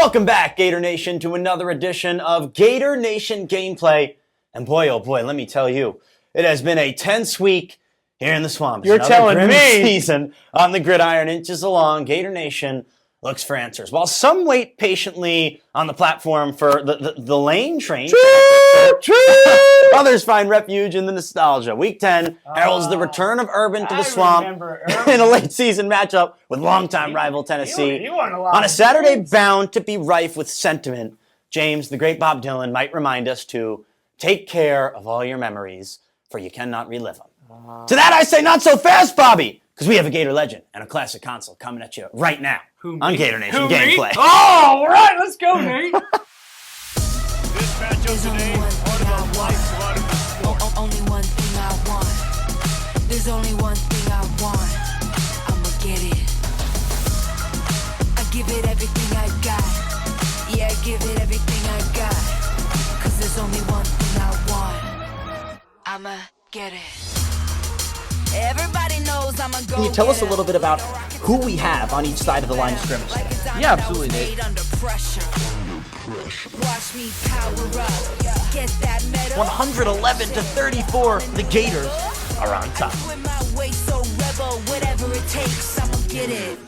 Welcome back, Gator Nation, to another edition of Gator Nation Gameplay. And boy, oh boy, let me tell you, it has been a tense week here in the swamp. You're telling grim me. Season on the gridiron, inches along. Gator Nation looks for answers. While some wait patiently on the platform for the lane train, others find refuge in the nostalgia. Week 10 heralds the return of Urban to the swamp in a late season matchup with longtime rival Tennessee. On a Saturday bound to be rife with sentiment, James, the great Bob Dylan, might remind us to take care of all your memories, for you cannot relive them. To that I say, not so fast, Bobby, because we have a Gator legend and a classic console coming at you right now on Gator Nation Gameplay. Oh, all right, let's go, Nate. This matchup today, part of a lifeblood of the sport. Only one thing I want. There's only one thing I want. I'ma get it. I give it everything I got. Yeah, I give it everything I got. Cause there's only one thing I want. I'ma get it. Everybody knows I'ma go. Can you tell us a little bit about who we have on each side of the line of scrimmage? Yeah, absolutely, Nate. Watch me power up. Get that medal. 111 to 34, the Gators are on top. With my way so rebel, whatever it takes, I'ma get it.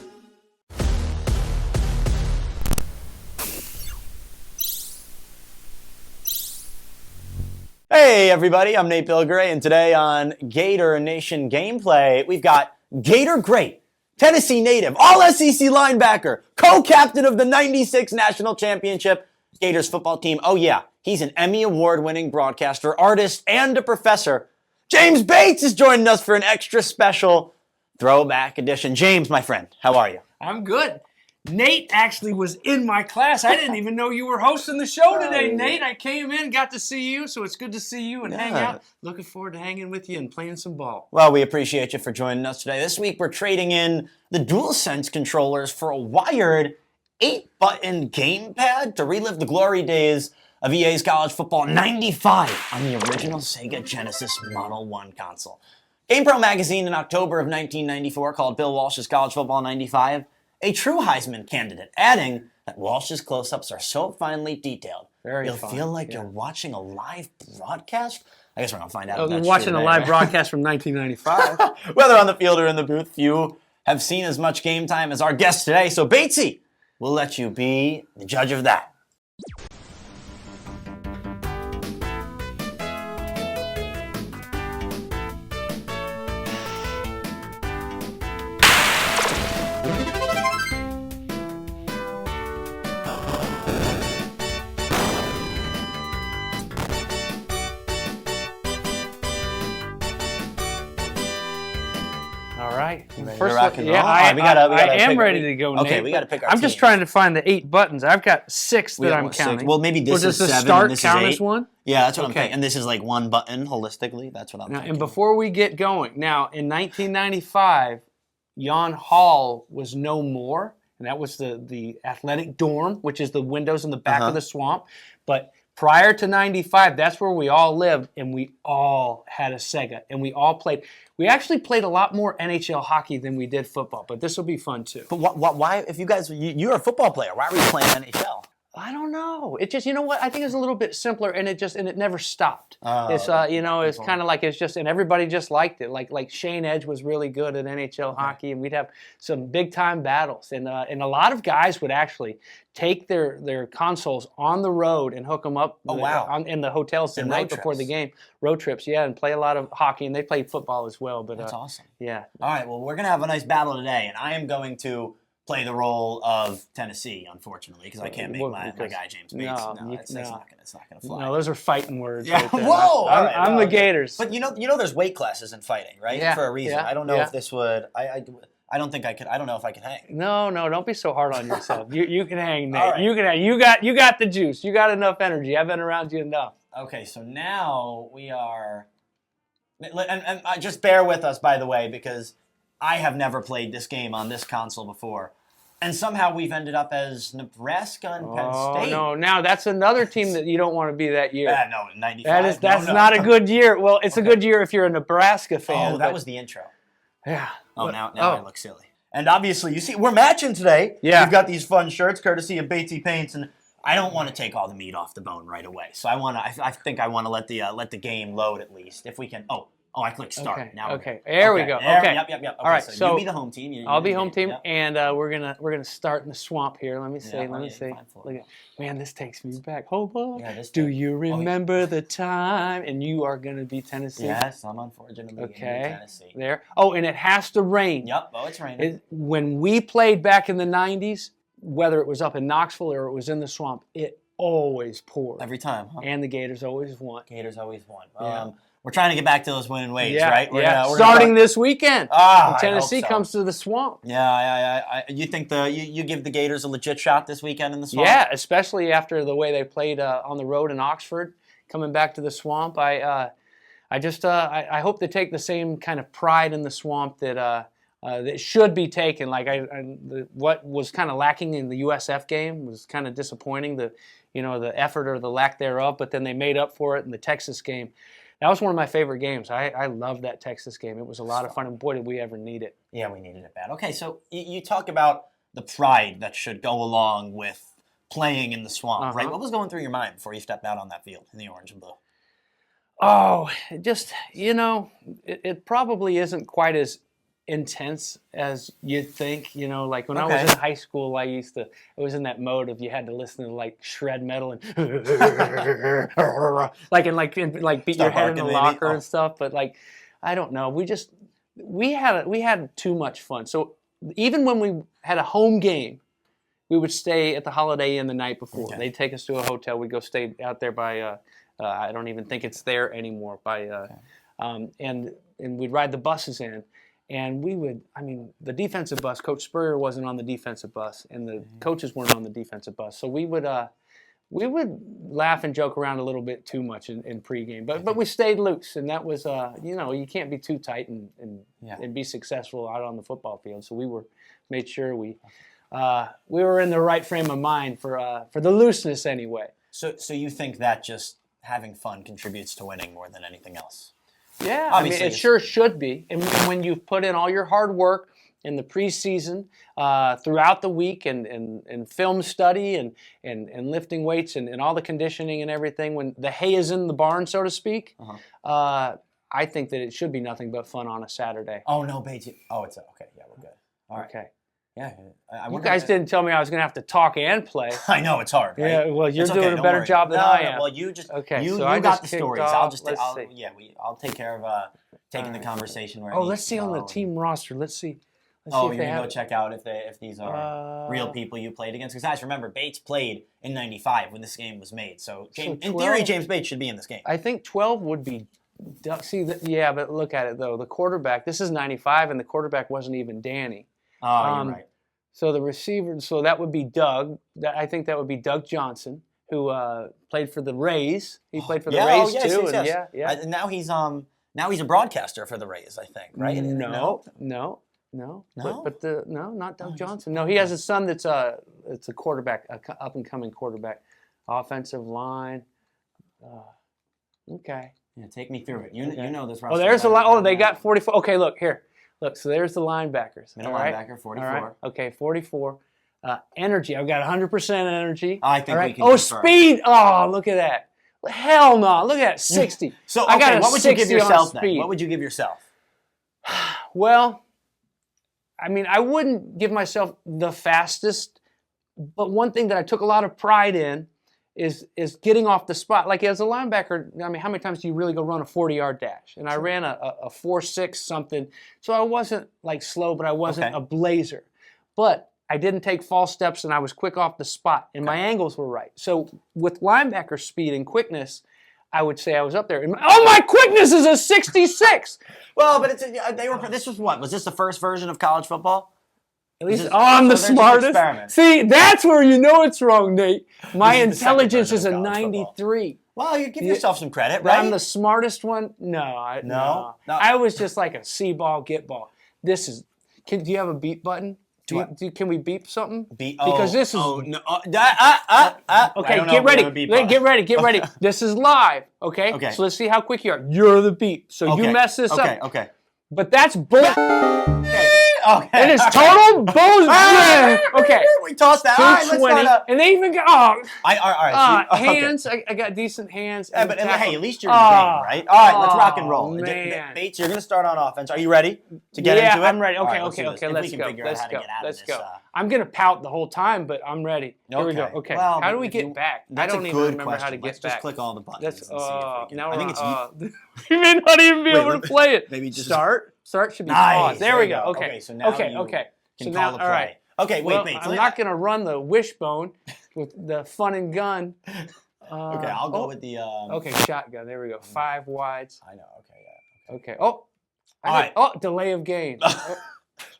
Hey everybody, I'm Nate Bilgray, and today on Gator Nation Gameplay, we've got Gator great, Tennessee native, all-SEC linebacker, co-captain of the 96 National Championship Gators football team. Oh yeah, he's an Emmy Award-winning broadcaster, artist, and a professor. James Bates is joining us for an extra special throwback edition. James, my friend, how are you? I'm good. Nate actually was in my class. I didn't even know you were hosting the show today, Nate. I came in, got to see you, so it's good to see you and hang out. Looking forward to hanging with you and playing some ball. Well, we appreciate you for joining us today. This week, we're trading in the DualSense controllers for a wired 8-button gamepad to relive the glory days of EA's College Football 95 on the original Sega Genesis Model 1 console. GamePro magazine in October of 1994 called Bill Walsh's College Football 95 a true Heisman candidate, adding that Walsh's close-ups are so finely detailed, you'll feel like you're watching a live broadcast. I guess we're going to find out if You're that's watching true a today, live broadcast from 1995. Whether on the field or in the booth, few have seen as much game time as our guest today. So, Batesy, we'll let you be the judge of that. First, yeah, I am ready to go, Nate. Okay, we got to pick our I'm just trying to find the 8 buttons. I've got 6 that I'm counting. 6. Well, maybe this is the 7 start and this count is 8. as one? Yeah, that's what I'm thinking. And this is like one button holistically. That's what I'm thinking. And before we get going, now in 1995, Yon Hall was no more, and that was the athletic dorm, which is the windows in the back of the swamp. But prior to 95, that's where we all lived, and we all had a Sega, and we all played. We actually played a lot more NHL hockey than we did football, but this will be fun too. But why, if you guys, you're a football player, why were you playing NHL? I don't know. It just, you know what? I think it's a little bit simpler, and it never stopped. Oh, it's it's kind of like it's just, and everybody just liked it. Like Shane Edge was really good at NHL hockey, and we'd have some big time battles, and a lot of guys would actually take their consoles on the road and hook them up in the hotels the night before the game. Road trips, yeah, and play a lot of hockey, and they played football as well. But that's awesome. Yeah. All right, well, we're going to have a nice battle today, and I am going to play the role of Tennessee, unfortunately, because I can't make my guy James Bates. It's not going to fly. No, those are fighting words. Yeah. Right there. Whoa! I'm the Gators. But you know, there's weight classes in fighting, right? Yeah. For a reason. Yeah. I don't know if this would. I don't think I could. I don't know if I could hang. No, don't be so hard on yourself. You can hang, Nate. Right. You can hang. You got the juice. You got enough energy. I've been around you enough. Okay, so now we are. And just bear with us, by the way, because I have never played this game on this console before. And somehow we've ended up as Nebraska and Penn State. Oh, no. Now, that's another team that you don't want to be that year. No, 95. That's not a good year. Well, it's a good year if you're a Nebraska fan. Oh, that was the intro. Yeah. Oh, now I look silly. And obviously, you see, we're matching today. Yeah. We've got these fun shirts, courtesy of Batesy Paints, and I don't want to take all the meat off the bone right away. So I think I want to let the game load at least, if we can. Oh, I clicked start. Okay. Now Okay. There we go. There, Okay. Yep. Okay, All right. So you be the home team. I'll be home team, Yep. and we're gonna start in the swamp here. Let me see. Yeah, Let me yeah, see. fine for Look it. at, man, this takes me back. Hold on. Yeah, this Do does. you Oh, yeah. remember the time? And you are gonna be Tennessee. Yes, I'm unfortunately in Okay. Tennessee. There. Oh, and it has to rain. Yep. Oh, it's raining. When we played back in the '90s, whether it was up in Knoxville or it was in the swamp, it always poured. Every time, huh? And the Gators always won. Gators always won. Yeah. We're trying to get back to those winning ways, Yeah, right? yeah. We're Starting gonna this weekend. Ah, when I Tennessee hope so. comes to the swamp. Yeah. You think you give the Gators a legit shot this weekend in the swamp? Yeah, especially after the way they played on the road in Oxford, coming back to the swamp. I hope they take the same kind of pride in the swamp that should be taken. Like what was kind of lacking in the USF game was kind of disappointing. The effort or the lack thereof, but then they made up for it in the Texas game. That was one of my favorite games. I loved that Texas game. It was a lot of fun, and boy, did we ever need it. Yeah, we needed it bad. Okay, so you talk about the pride that should go along with playing in the swamp, right? What was going through your mind before you stepped out on that field in the orange and blue? Oh, just, it probably isn't quite as intense as you'd think. Like when I was in high school, I was in that mode of you had to listen to like shred metal and beat your head in the locker and stuff. But like, I don't know. We had too much fun. So even when we had a home game, we would stay at the Holiday Inn the night before. Okay. They'd take us to a hotel. We'd go stay out there by I don't even think it's there anymore. And we'd ride the buses in. And the defensive bus, Coach Spurrier wasn't on the defensive bus, and the coaches weren't on the defensive bus. So we would laugh and joke around a little bit too much in pregame. But we stayed loose, and that was, you can't be too tight and be successful out on the football field. So we made sure we were in the right frame of mind for the looseness anyway. So you think that just having fun contributes to winning more than anything else? Yeah, Obviously, it sure should be. And when you've put in all your hard work in the preseason, throughout the week, and film study, and lifting weights, and all the conditioning and everything, when the hay is in the barn, so to speak, I think that it should be nothing but fun on a Saturday. Oh, no, Bates. Oh, it's okay. Yeah, we're good. All right. Okay. Yeah. You guys didn't tell me I was going to have to talk and play. I know, it's hard, right? Yeah, well, you're It's okay, doing a don't better worry. job than No, I no, am. well, you just Okay, you so I got just the kicked stories. off. Let's see. I'll take care of taking the conversation where. Oh, let's see on the team roster. Let's see. Oh, if you're they gonna have go check out if these are real people you played against. Because guys, remember, Bates played in '95 when this game was made. So in theory, James Bates should be in this game. I think 12 would be. Yeah, but look at it though. The quarterback. This is '95, and the quarterback wasn't even Danny. Oh, you're right. So the receiver. So that would be Doug. I think that would be Doug Johnson, who played for the Rays. He played for the Rays too. Yes. Yeah. And now he's a broadcaster for for the Rays, I think, right? No. But not Doug Johnson. No, he has a son that's it's a quarterback, up and coming quarterback, offensive line. Okay. Yeah, take me through it. You know this. Oh, there's a lot. Oh, they got 44. Okay, look here. Look, so there's the linebackers. Middle all right? linebacker, 44. All right. Okay, 44. Energy. I've got 100% energy. I think we can. Oh, confirm. speed. Oh, look at that. Hell no. Look at that. 60. So, I got okay, a what would you give 60 on yourself then? speed. What would you give yourself? Well, I wouldn't give myself the fastest, but one thing that I took a lot of pride in is getting off the spot. Like as a linebacker, how many times do you really go run a 40-yard dash? And I ran a 4.6 something, so I wasn't like slow, but I wasn't a blazer. But I didn't take false steps, and I was quick off the spot, and my angles were right. So with linebacker speed and quickness, I would say I was up there. And my quickness is a 66. Well, but this was what? Was this the first version of college football? At least I'm the smartest. See, that's where you know it's wrong, Nate. My intelligence is a 93. Well, you give yourself some credit, right? I'm the smartest one? No. No. I was just like a see-ball, get-ball. This is. Do you have a beep button? Can we beep something? Because this is. Oh, no. Okay, get ready. Get ready. This is live, okay? Okay. So let's see how quick you are. You're the beep. So you mess this up. Okay. But that's bull. Okay. Okay. It is total bullshit. Okay. We tossed that. All right, let's 220, not. and they even got all right. So okay. hands. I got decent hands. Yeah, and but tackle. hey, at least you're in the game, right? All right, let's rock and roll. Man. Bates, you're going to start on offense. Are you ready to get into it? Yeah, I'm ready. All Okay, right, let's do this. okay. If Let's we can go. figure out how to get out of Let's this, go. I'm gonna pout the whole time, but I'm ready. Here we go. Okay. Well, How do we if get back? I That's don't a even good remember question. how to get Let's back. just click all the buttons and see if we can. Now I think it's you may not even be Wait, able to play it. maybe just Start should be Nice. paused. There we go. go. Okay. Okay, so now you okay. can So call now, the all play. right. Okay, wait, Well, Bates. I'm not gonna run the wishbone with the fun and gun. Okay, I'll go with the. Okay, shotgun. There we go. 5 wides. I know. Okay, yeah. Okay. Oh. All right. Oh, delay of game.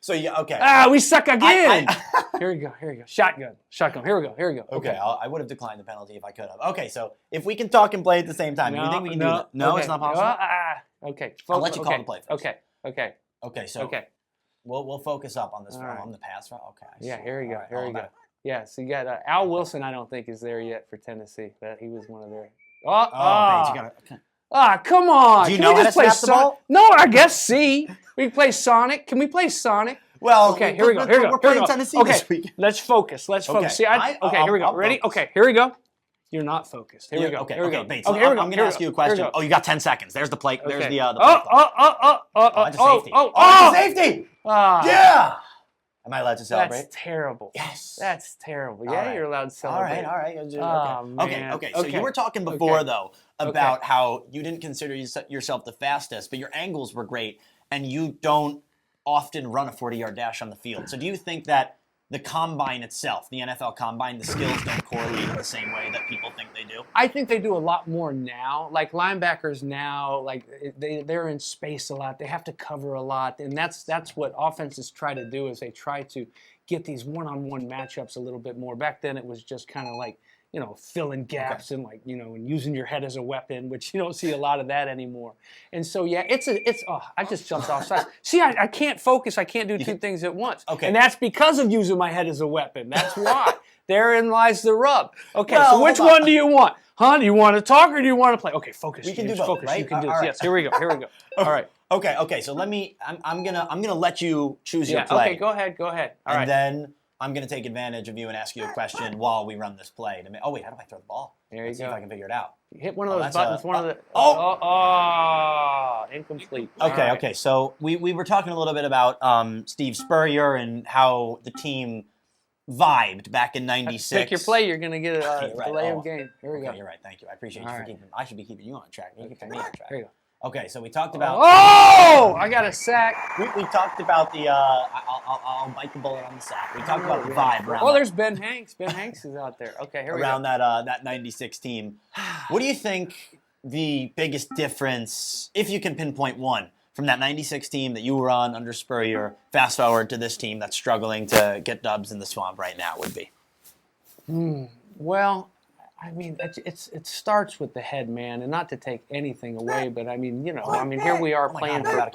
So yeah, okay. We suck again. Here we go. Shotgun. Here we go. Okay, I would have declined the penalty if I could have. Okay, so if we can talk and play at the same time, do you think we can do that? No, okay. it's not possible. Okay. I'll let you call the play first. Okay. Okay, so Okay. we'll focus up on this All one. right. On the pass route. Okay. I Yeah. see. Here we go. All right, Here we all go. about Yeah. So you got Al Wilson. I don't think is there yet for Tennessee. But he was one of their. Bates, you gotta. Okay. Come on. Do you Can know we how just to play snap the ball? No, I guess C. We can play Sonic. Can we play Sonic? Well, Okay, here we go. We're playing Tennessee this week. Let's focus. Okay. See, okay, here we go. I'll Ready? focus. Okay, here we go. You're not focused. Here we go. Okay, Here we go. Bates. Okay, here we go. I'm going to ask you a question. Oh, you got 10 seconds. There's the play. There's Okay. the play. That's a safety. Oh, safety. Ah. Yeah. Am I allowed to celebrate? That's terrible. Yes. That's terrible. All Yeah, right. you're allowed to celebrate. All right. Oh, man. Okay. So you were talking before, though, about how you didn't consider yourself the fastest, but your angles were great, and you don't often run a 40-yard dash on the field. So do you think that the combine itself, the NFL combine, the skills don't correlate in the same way that people think they do? I think they do a lot more now. Like linebackers now, like they're in space a lot. They have to cover a lot, and that's what offenses try to do is they try to get these one-on-one matchups a little bit more. Back then, it was just kind of like filling gaps and and using your head as a weapon, which you don't see a lot of that anymore. And so yeah, I just jumped off sides. See, I can't focus. I can't do two things at once. Okay. And that's because of using my head as a weapon. That's why. Therein lies the rub. Okay, Well, so which one do you want? Huh? Do you want to talk or do you want to play? Okay, focus. We can James, do both, focus. right? You can do All this. right. Yes. Here we go. All right. Okay. So I'm gonna let you choose your Yeah. play. Okay. Go ahead. All And right. then I'm going to take advantage of you and ask you a question while we run this play. Oh, wait, how do I throw the ball? There you Let's see go. if I can figure it out. Hit one of those that's buttons. a- One of the. Incomplete. All Okay, right. okay. So we were talking a little bit about Steve Spurrier and how the team vibed back in '96. Pick your play. You're going to get a You're right. delay Oh, of game. Here we go. Okay, you're right. Thank you. I appreciate you All for right. keeping. I should be keeping you on track. You keep me on track. Here you go. Okay, so we talked about. Oh! I got a sack. We talked about the. I'll bite the bullet on the sack. We talked about the vibe around. Oh, there's Ben Hanks. Ben Hanks is out there. Okay, here we go. around that '96 team. What do you think the biggest difference, if you can pinpoint one, from that '96 team that you were on under Spurrier, fast forward to this team that's struggling to get dubs in the swamp right now, would be? Well, I mean, it starts with the head, man, and not to take anything away, but I mean, here we are playing for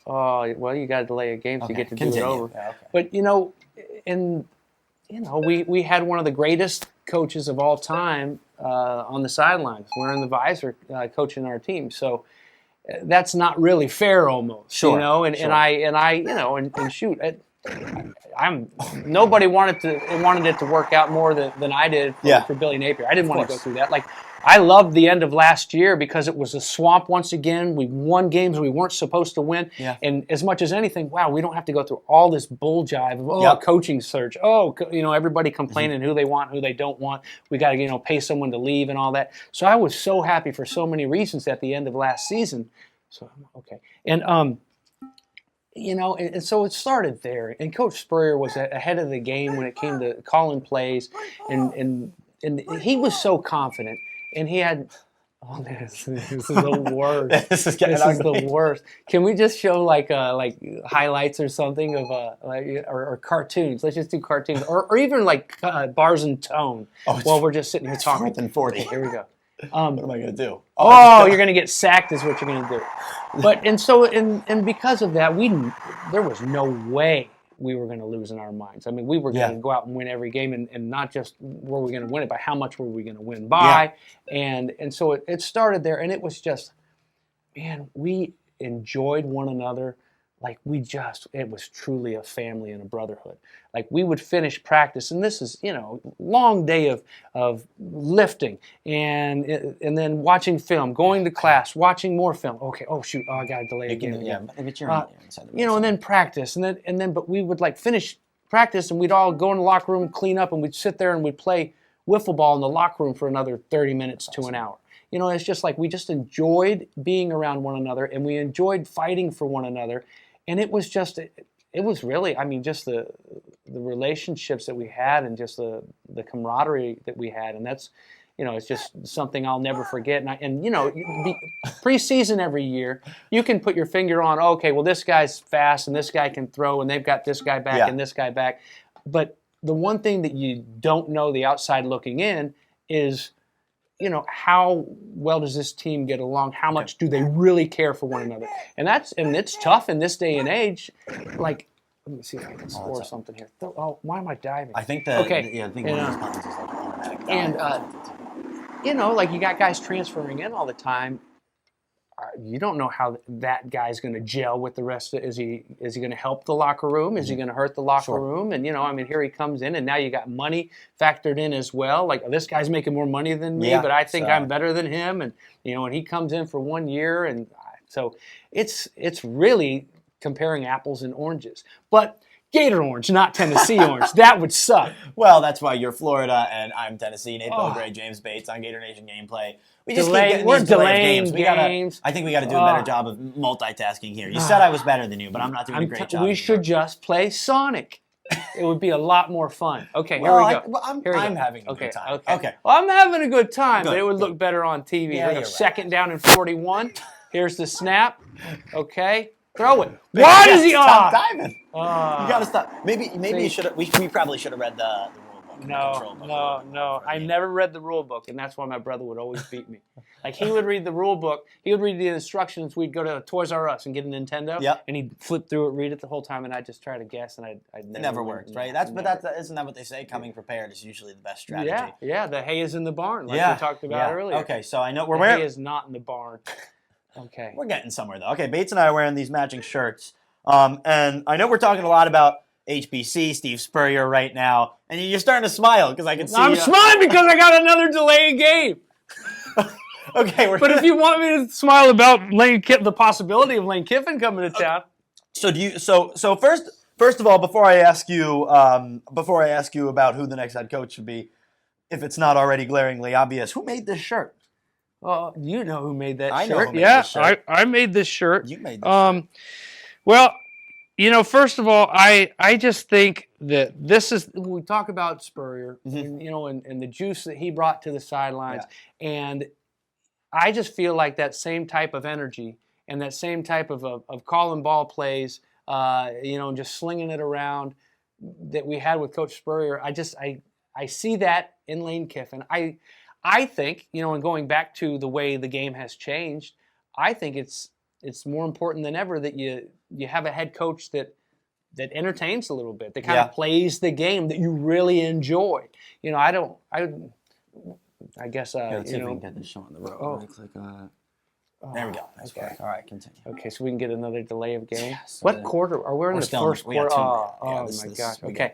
for. Well, you got to delay a game so you get to do it over. Yeah, okay. But we had one of the greatest coaches of all time on the sidelines, wearing the visor, coaching our team. So that's not really fair, almost. Sure, And sure. and shoot. Nobody wanted it to work out more than I did for Billy Napier. I didn't want to go through that. Like, I loved the end of last year because it was a swamp once again. We won games we weren't supposed to win. Yeah. And as much as anything, wow, we don't have to go through all this bull jive of coaching search. Everybody complaining who they want, who they don't want. We got to pay someone to leave and all that. So I was so happy for so many reasons at the end of last season. So okay. And and so it started there. And Coach Spurrier was ahead of the game when it came to calling plays, and he was so confident. And he had, this is the worst. This is the worst. Can we just show like highlights or something of or cartoons? Let's just do cartoons, or even like bars and tone while we're just sitting here talking. 4th and 40. Okay, here we go. What am I going to do? You're going to get sacked is what you're going to do. But and because of that, there was no way we were going to lose in our minds. I mean, we were going to go out and win every game, and not just were we going to win it, but how much were we going to win by. And so it started there, and it was just, man, we enjoyed one another. like it was truly a family and a brotherhood. Like we would finish practice, and this is, long day of lifting and then watching film, going to class, watching more film. Okay, oh shoot, I got to delay again. Yeah, but you're and then practice, and then but we would like finish practice, and we'd all go in the locker room, clean up, and we'd sit there and we'd play wiffle ball in the locker room for another 30 minutes to an hour. It's just like we just enjoyed being around one another, and we enjoyed fighting for one another. And it was really, just the relationships that we had, and just the camaraderie that we had. And that's, it's just something I'll never forget. And preseason every year, you can put your finger on, okay, well, this guy's fast and this guy can throw and they've got this guy back and this guy back. But the one thing that you don't know the outside looking in is, how well does this team get along? How much do they really care for one another? And it's tough in this day and age. Like, let me see if I can score something here. Oh, why am I diving? I think that. Okay. I think one of those buttons is like automatic. And like you got guys transferring in all the time. You don't know how that guy's going to gel with the rest of it. Is he going to help the locker room? Is he going to hurt the locker room? And, here he comes in, and now you got money factored in as well. Like, this guy's making more money than me, but I think I'm better than him. And, and he comes in for 1 year. And so it's really comparing apples and oranges. But Gator orange, not Tennessee orange. That would suck. Well, that's why you're Florida and I'm Tennessee. Nate Belgrade, James Bates on Gator Nation Gameplay. We just keep getting these delaying games. I think we got to do a better job of multitasking here. You said I was better than you, but I'm not doing a great job. We should just play Sonic. It would be a lot more fun. Okay, here we go. I'm having a good time. Okay. Well, I'm having a good time, Good, but it would look better on TV. Yeah, second down and 41. Here's the snap. Okay. Throw it. Why does he? Stop diving. You got to stop. Maybe you should. We probably should have read the rule book. No. I never read the rule book, and that's why my brother would always beat me. Like he would read the rule book. He would read the instructions. We'd go to Toys R Us and get a Nintendo. Yep. And he'd flip through it, read it the whole time, and I'd just try to guess, and I'd it never worked, right? Isn't that what they say? Coming prepared is usually the best strategy. Yeah. The hay is in the barn, like we talked about earlier. Okay, so I know the hay is not in the barn. Okay. We're getting somewhere, though. Okay, Bates and I are wearing these matching shirts. And I know we're talking a lot about HBC, Steve Spurrier right now, and you're starting to smile because I can see. I'm smiling because I got another delayed game. Okay, but if you want me to smile about the possibility of Lane Kiffin coming to town. So do you? So first of all, before I ask you about who the next head coach should be, if it's not already glaringly obvious, who made this shirt? You know who made that shirt. I know who made this shirt. I made this shirt. You made this shirt. Well, first of all, I just think that this is, when we talk about Spurrier, and, and the juice that he brought to the sidelines, and I just feel like that same type of energy and that same type of calling ball plays, just slinging it around that we had with Coach Spurrier, I see that in Lane Kiffin. I think, and going back to the way the game has changed, I think it's more important than ever that you have a head coach that entertains a little bit, that kind of plays the game that you really enjoy. I guess, let's see if we can get this show on the road. There we go. Okay. All right, continue. Okay, so we can get another delay of game. Yes. What quarter? Are we in the first quarter? Oh my gosh. Okay.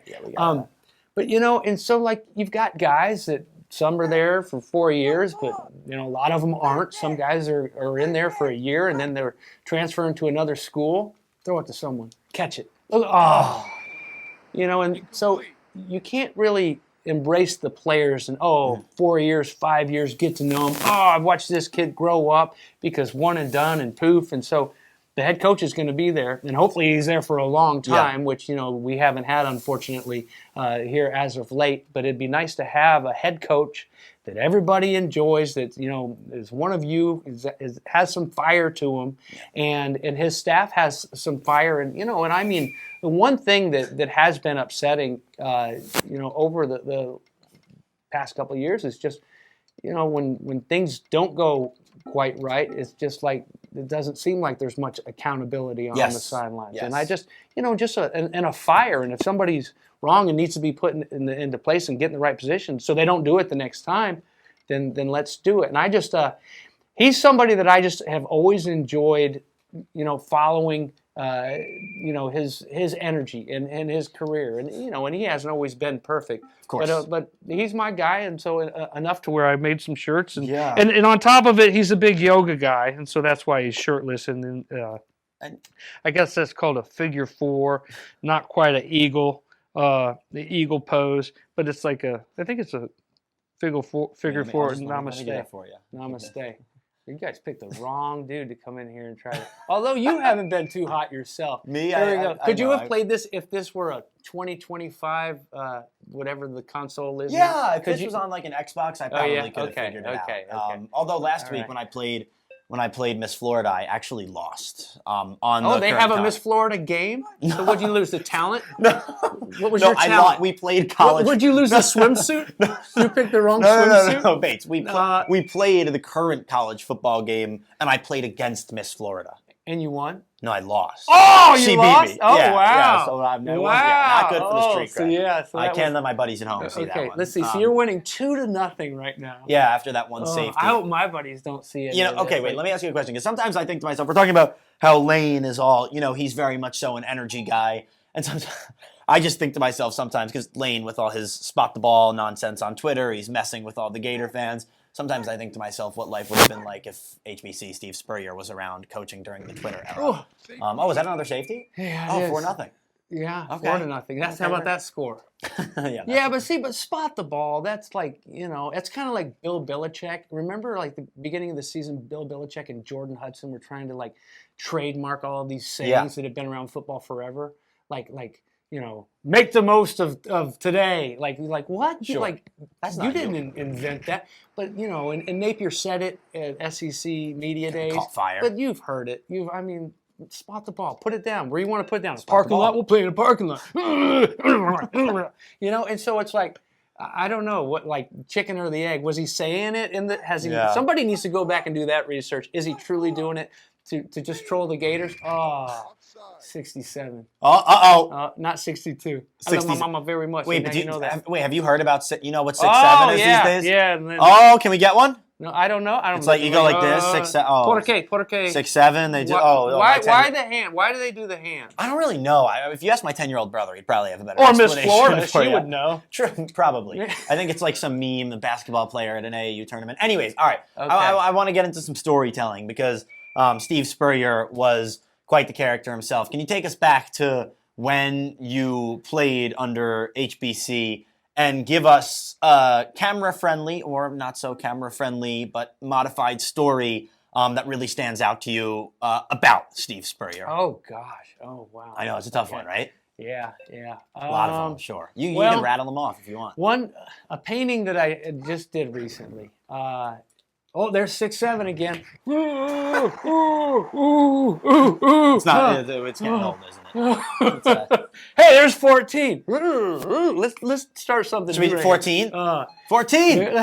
But, and so, like, you've got guys that some are there for 4 years, but, a lot of them aren't. Some guys are in there for a year, and then they're transferring to another school. Throw it to someone. Catch it. And so you can't really embrace the players and, 4 years, 5 years, get to know them. I've watched this kid grow up because one and done and poof. And so the head coach is going to be there, and hopefully he's there for a long time, which, we haven't had, unfortunately, here as of late. But it'd be nice to have a head coach that everybody enjoys, that, is one of you, has some fire to him, and his staff has some fire. And, and I mean, the one thing that has been upsetting, over the past couple of years is just, when things don't go quite right, it's just like, it doesn't seem like there's much accountability on the sidelines. Yes. And I just, a fire. And if somebody's wrong and needs to be put into place and get in the right position so they don't do it the next time, then let's do it. And I just, he's somebody that I just have always enjoyed, following his energy and his career, and and he hasn't always been perfect. Of course. But he's my guy, and so enough to where I made some shirts, and, Yeah. and on top of it, he's a big yoga guy, and so that's why he's shirtless. And I guess that's called a figure 4, not quite an eagle, the eagle pose, but it's like I think it's a figure 4. Let me do Namaste. that for you. Namaste. You guys picked the wrong dude to come in here and try it. Although you haven't been too hot yourself. Me, There we go. I Could you know, have played this if this were a 2025, whatever the console is? Yeah, if Could this you? was on like an Xbox, I probably could have figured it out. Okay. Although last week right. when I played Miss Florida, I actually lost. On They have a Miss Florida game. So what'd you lose? The talent? No, What was your talent? we played college. Would you lose the swimsuit? You picked the wrong No, swimsuit. no, Bates. We played the current college football game, and I played against Miss Florida. And you won? No, I lost. Oh, She you beat lost? me. Oh, Yeah, wow. yeah, so not good for the street so cred. yeah, so I that can't was- let my buddies at home see that Okay, one. let's see. So you're winning 2-0 right now. Yeah, after that one Oh, safety. I hope my buddies don't see it. Okay, wait, let me ask you a question. Because sometimes I think to myself, we're talking about how Lane is all, he's very much so an energy guy. And sometimes I just think to myself sometimes, because Lane, with all his spot the ball nonsense on Twitter, he's messing with all the Gator fans. Sometimes I think to myself what life would have been like if HBC Steve Spurrier was around coaching during the Twitter era. Was that another safety? Yeah, it is. 4-0. Yeah, Okay. 4-0. That's how about that score? Yeah, but spot the ball. That's like it's kind of like Bill Belichick. Remember, like the beginning of the season, Bill Belichick and Jordan Hudson were trying to like trademark all of these sayings that have been around football forever. Like make the most of today. Like what? Sure. Like That's you not didn't invent that. But and Napier said it at SEC media days. Caught fire. But you've heard it. Spot the ball. Put it down where you want to put it down. Spot the Parking ball. lot. We'll play in a parking lot. And so it's like I don't know what like chicken or the egg. Was he saying it in the? Has he? Yeah. Somebody needs to go back and do that research. Is he truly doing it to just troll the Gators? Oh, 67. Not 62. I love my mama very much. Wait, now but you know that. have you heard about what 6'7" is yeah, these days? yeah. And then, Can we get one? no, I don't know. I don't. It's like you go like this, 6'7". Por qué? 6'7". They do. Why the hand? Why do they do the hand? I don't really know. If you ask my 10-year-old brother, he'd probably have a better Or Miss explanation Florida, for she you. would know. True, probably. I think it's like some meme, the basketball player at an AAU tournament. Anyways, all right. Okay. I want to get into some storytelling because Steve Spurrier was quite the character himself. Can you take us back to when you played under HBC and give us a camera-friendly or not so camera-friendly but modified story that really stands out to you about Steve Spurrier? Oh gosh. Oh wow. I know, it's a tough one, right? Yeah. A lot of them, sure. You can rattle them off if you want. A painting that I just did recently. There's 6'7" again. It's not. It's getting old, isn't it? Hey, there's 14. Let's start something. Should we do 14? 14.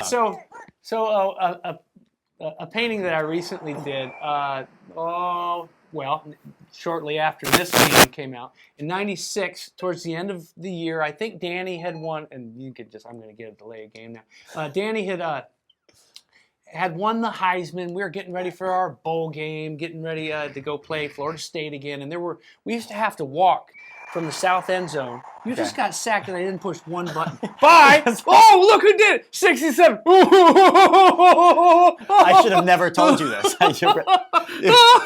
So a painting that I recently did. Shortly after this game came out in '96, towards the end of the year, I think Danny had won, and I'm going to get a delay game now. Danny had won the Heisman. We were getting ready for our bowl game, getting ready to go play Florida State again, and we used to have to walk from the south end zone. You just got sacked and I didn't push one button. Bye! Oh, look who did it! 67! I should have never told you this.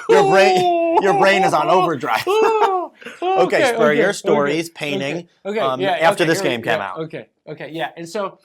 Your brain is on overdrive. Okay, Spur, your stories, painting, after this game came out. Okay, yeah. And so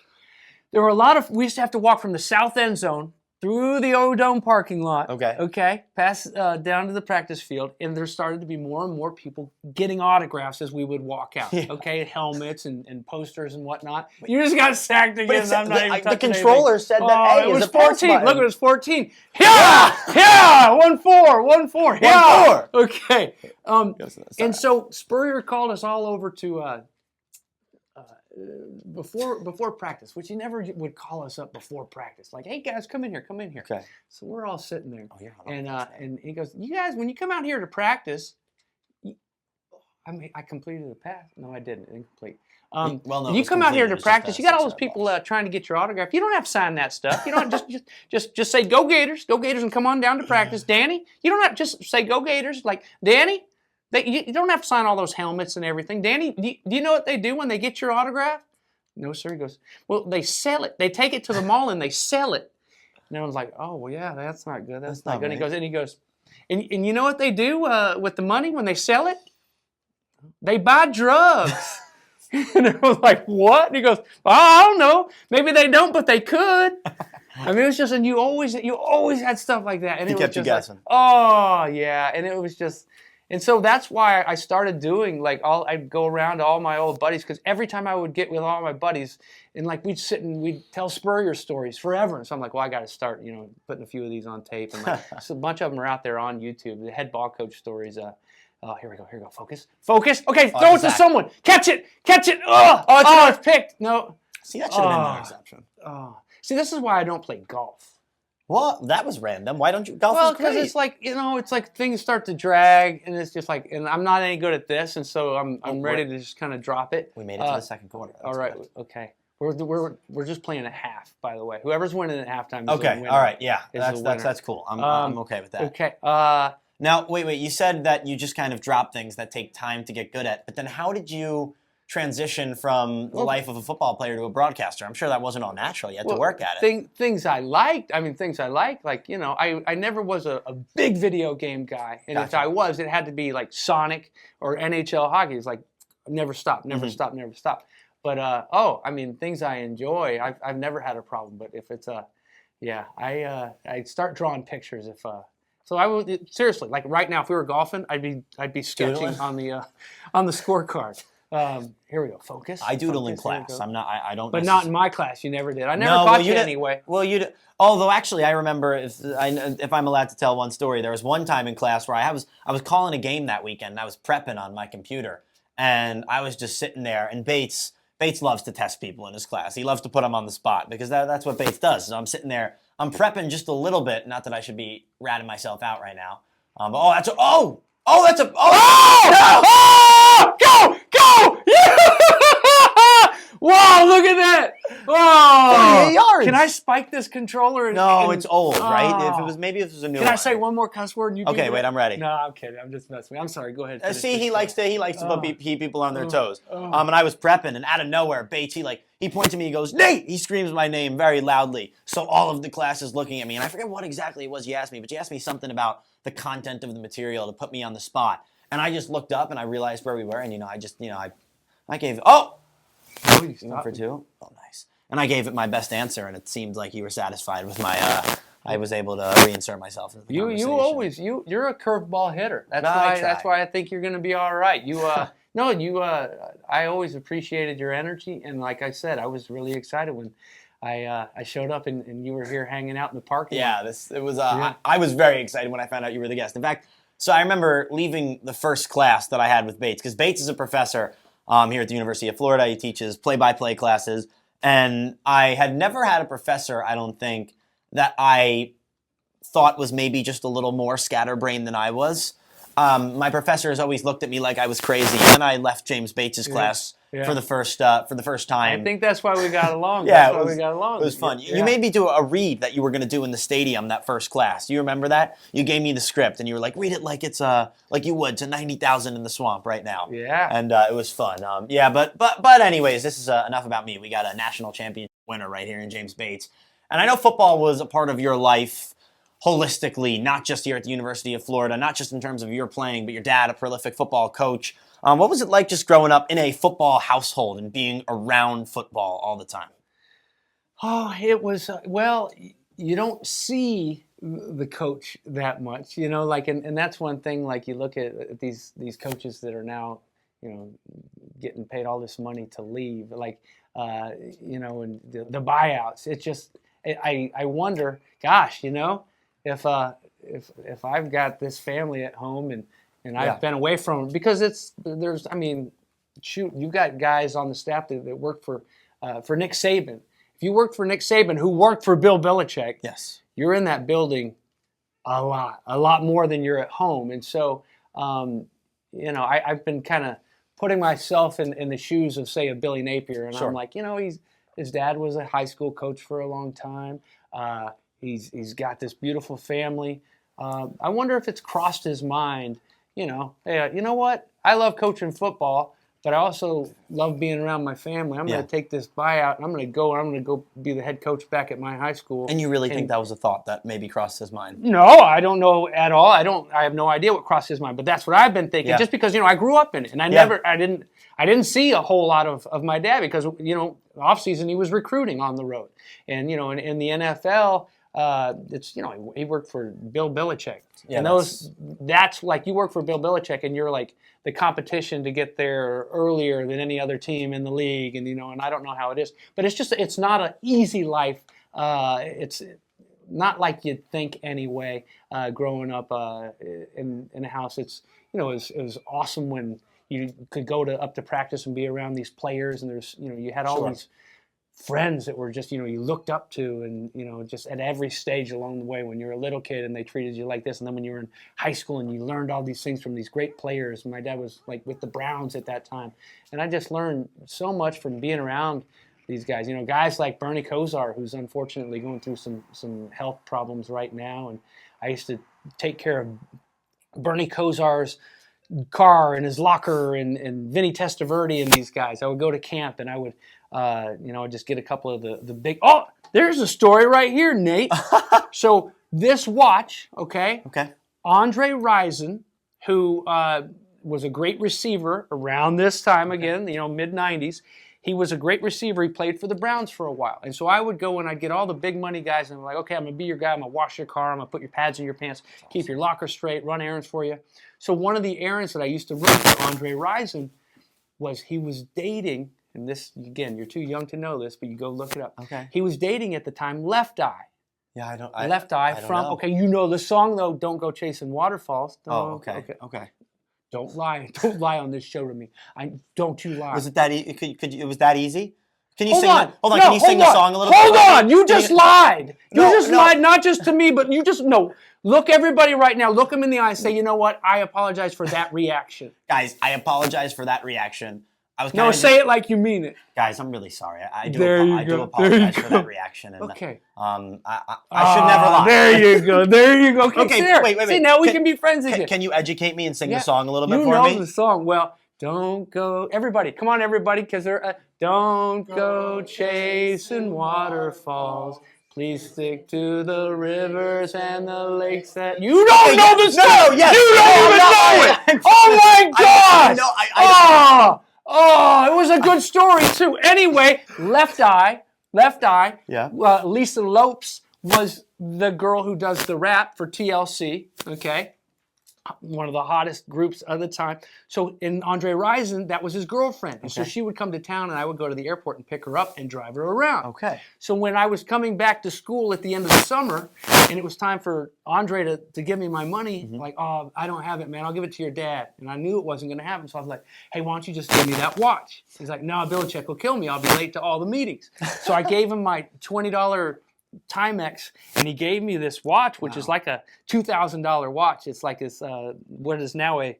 there were we used to have to walk from the south end zone through the O-Dome parking lot. Okay. Pass down to the practice field, and there started to be more and more people getting autographs as we would walk out. Yeah. Okay, helmets and posters and whatnot. You just got sacked again. I'm not even the controller said that. Hey, it was 14. Look, it was 14. Yeah. 1-4. Yeah. 1-4. Okay. And so Spurrier called us all over to. Before practice, which he never would call us up before practice. Like, hey guys, come in here. Okay. So we're all sitting there. Oh yeah. And he goes, you guys, when you come out here to practice, I mean, I completed the pass. No, I didn't. Incomplete. Well, no, it you was come out here completed. to It's just practice. a You got all those 6-yard people loss. trying to get your autograph. You don't have to sign that stuff. You don't just say go Gators, and come on down to practice. Danny, you don't have to just say go Gators. Like Danny, you don't have to sign all those helmets and everything. Danny, do you know what they do when they get your autograph? No, sir. He goes, well, they sell it. They take it to the mall and they sell it. And everyone's like, oh, well, yeah, that's not good. That's not good. right. And he goes, and you know what they do with the money when they sell it? They buy drugs. And it was like, what? And he goes, oh, I don't know. Maybe they don't, but they could. I mean, it was just, and you always had stuff like that. And He it kept was you just guessing. like, oh, yeah. And it was just, and so that's why I started doing, like, I'd go around to all my old buddies, because every time I would get with all my buddies, and like we'd sit and we'd tell Spurrier stories forever. And so I'm like, well, I got to start, putting a few of these on tape. And like, so a bunch of them are out there on YouTube. The head ball coach stories. Oh, here we go. Focus. Okay, throw it to someone. Catch it. Oh, it's picked. No. See, that should have been an interception. Oh. See, this is why I don't play golf. Well, that was random. Why don't you? Golf Well, is great. because it's like, it's like things start to drag, and it's just like, and I'm not any good at this, and so I'm ready to just kind of drop it. We made it to the second quarter. That's all right, good. okay. We're just playing at half, by the way. Whoever's winning at halftime is Okay, the winner. all right, yeah, is the winner. that's cool. I'm okay with that. Okay. Now, wait. You said that you just kind of drop things that take time to get good at, but then how did you transition from the life of a football player to a broadcaster? I'm sure that wasn't all natural. You had to work at it. Things I liked. I mean, things I liked. Like, I never was a big video game guy, and if Gotcha. I was, it had to be like Sonic or NHL hockey. It's like never stop. But I mean, things I enjoy. I've never had a problem. But if it's I start drawing pictures if. So I would seriously, like right now, if we were golfing, I'd be sketching Doodling? on the scorecard. Here we go. Focus. I doodle in Focus, here we class. go. I'm not. I don't. But not in my class. You never did. I never No, caught well, you you didn't- anyway. Well, although actually, I remember if I'm allowed to tell one story, there was one time in class where I was calling a game that weekend. And I was prepping on my computer, and I was just sitting there. And Bates loves to test people in his class. He loves to put them on the spot because that's what Bates does. So I'm sitting there. I'm prepping just a little bit. Not that I should be ratting myself out right now. But go! Wow, look at that! Oh, 48 yards. Can I spike this controller? No, it's old, right? Oh. Maybe if it was a new Can one. I say one more cuss word? And you Okay, do wait, that? I'm ready. No, I'm kidding. I'm just messing with you. I'm sorry. Go ahead. finish See, this he story. likes to put people on their toes. Oh. And I was prepping, and out of nowhere, Bates, he points at me, he goes, Nate! He screams my name very loudly. So all of the class is looking at me, and I forget what exactly it was he asked me, but he asked me something about the content of the material to put me on the spot. And I just looked up, and I realized where we were, and I gave, Please you went stop for me. 2? Oh, nice. And I gave it my best answer, and it seemed like you were satisfied with my, I was able to reinsert myself into the conversation. You're a curveball hitter. That's I why. try. That's why I think you're going to be all right. I always appreciated your energy, and like I said, I was really excited when I showed up and you were here hanging out in the parking lot. Yeah, I was very excited when I found out you were the guest. In fact, so I remember leaving the first class that I had with Bates, because Bates is a professor here at the University of Florida. He teaches play-by-play classes, and I had never had a professor, I don't think, that I thought was maybe just a little more scatterbrained than I was. My professor has always looked at me like I was crazy, and then I left James Bates' class for the first time. I think that's why we got along. Yeah, That's why we got along. It was fun. Yeah. You made me do a read that you were going to do in the stadium that first class. Do you remember that? You gave me the script, and you were like, read it like it's like you would to 90,000 in the swamp right now. Yeah. And it was fun. But anyways, this is enough about me. We got a national championship winner right here in James Bates. And I know football was a part of your life holistically, not just here at the University of Florida, not just in terms of your playing, but your dad, a prolific football coach. What was it like just growing up in a football household and being around football all the time? Oh, it was, you don't see the coach that much, and that's one thing, like you look at these coaches that are now, getting paid all this money to leave, and the buyouts. It's just, I wonder, gosh, if I've got this family at home and I've been away from them, because you've got guys on the staff that work for Nick Saban. If you worked for Nick Saban, who worked for Bill Belichick, Yes. you're in that building a lot more than you're at home. And so, I've been kind of putting myself in the shoes of, say, a Billy Napier, and Sure. I'm like, his dad was a high school coach for a long time. He's got this beautiful family. I wonder if it's crossed his mind, hey, you know what? I love coaching football, but I also love being around my family. I'm going to take this buyout, and I'm going to go be the head coach back at my high school. And you really think that was a thought that maybe crossed his mind? No, I don't know at all. I have no idea what crossed his mind, but that's what I've been thinking. Yeah. Just because I grew up in it, and I didn't see a whole lot of my dad because off season he was recruiting on the road, and in the NFL. It's he worked for Bill Belichick, and that's like you work for Bill Belichick, and you're like the competition to get there earlier than any other team in the league, and and I don't know how it is, but it's not an easy life. It's not like you'd think anyway. Growing up in a house, it was awesome when you could go up to practice and be around these players, and there's you had all these friends that were just you looked up to, and just at every stage along the way when you were a little kid and they treated you like this, and then when you were in high school and you learned all these things from these great players. My dad was like with the Browns at that time, and I just learned so much from being around these guys. Guys like Bernie Kosar, who's unfortunately going through some health problems right now, and I used to take care of Bernie Kosar's car and his locker and Vinny Testaverde and these guys. I would go to camp and I would I'd just get a couple of the big. Oh, there's a story right here, Nate. So this watch, okay, Andre Rison, who was a great receiver around this time again, mid '90s. He was a great receiver. He played for the Browns for a while, and so I would go and I'd get all the big money guys, and I'm like, okay, I'm gonna be your guy. I'm gonna wash your car. I'm gonna put your pads in your pants, keep your locker straight, run errands for you. So one of the errands that I used to run for Andre Rison was he was dating. And this, again, you're too young to know this, but you go look it up. Okay. He was dating at the time Left Eye. Yeah, I don't. Left Eye I don't from. know. Okay, you know the song though. Don't go chasing waterfalls. Okay. Don't lie. Don't lie on this show to me. Don't you lie. Was it that? It was that easy? Can you hold sing? On. Hold on. No, Can you sing the song a little bit? Hold on. You just lied. No, You just no. lied, not just to me, but you just no. Look everybody right now. Look them in the eye and say, you know what? I apologize for that reaction. Guys, I apologize for that reaction. No, say it like you mean it. Guys, I'm really sorry. I do There apologize you for go. that reaction. And, Okay. I should never lie. There you go. There you go. Okay, wait. See, now we can be friends again. Can you educate me and sing Yeah. the song a little bit You for know me? the song. Well, don't go. Everybody, come on, everybody, because they're. Don't go chasing waterfalls. Please stick to the rivers and the lakes that you don't know the song. No, yes. You don't even know it. Oh my God! Oh, it was a good story too. Anyway, Left Eye. Yeah. Lisa Lopes was the girl who does the rap for TLC. Okay. One of the hottest groups of the time. So in Andre Rison, that was his girlfriend. And so she would come to town and I would go to the airport and pick her up and drive her around. Okay. So when I was coming back to school at the end of the summer and it was time for Andre to give me my money, like, oh, I don't have it, man. I'll give it to your dad. And I knew it wasn't going to happen. So I was like, hey, why don't you just give me that watch? He's like, no, Belichick will kill me. I'll be late to all the meetings. So I gave him my $20 Timex, and he gave me this watch, which is like a $2,000 watch. It's like this, what is now a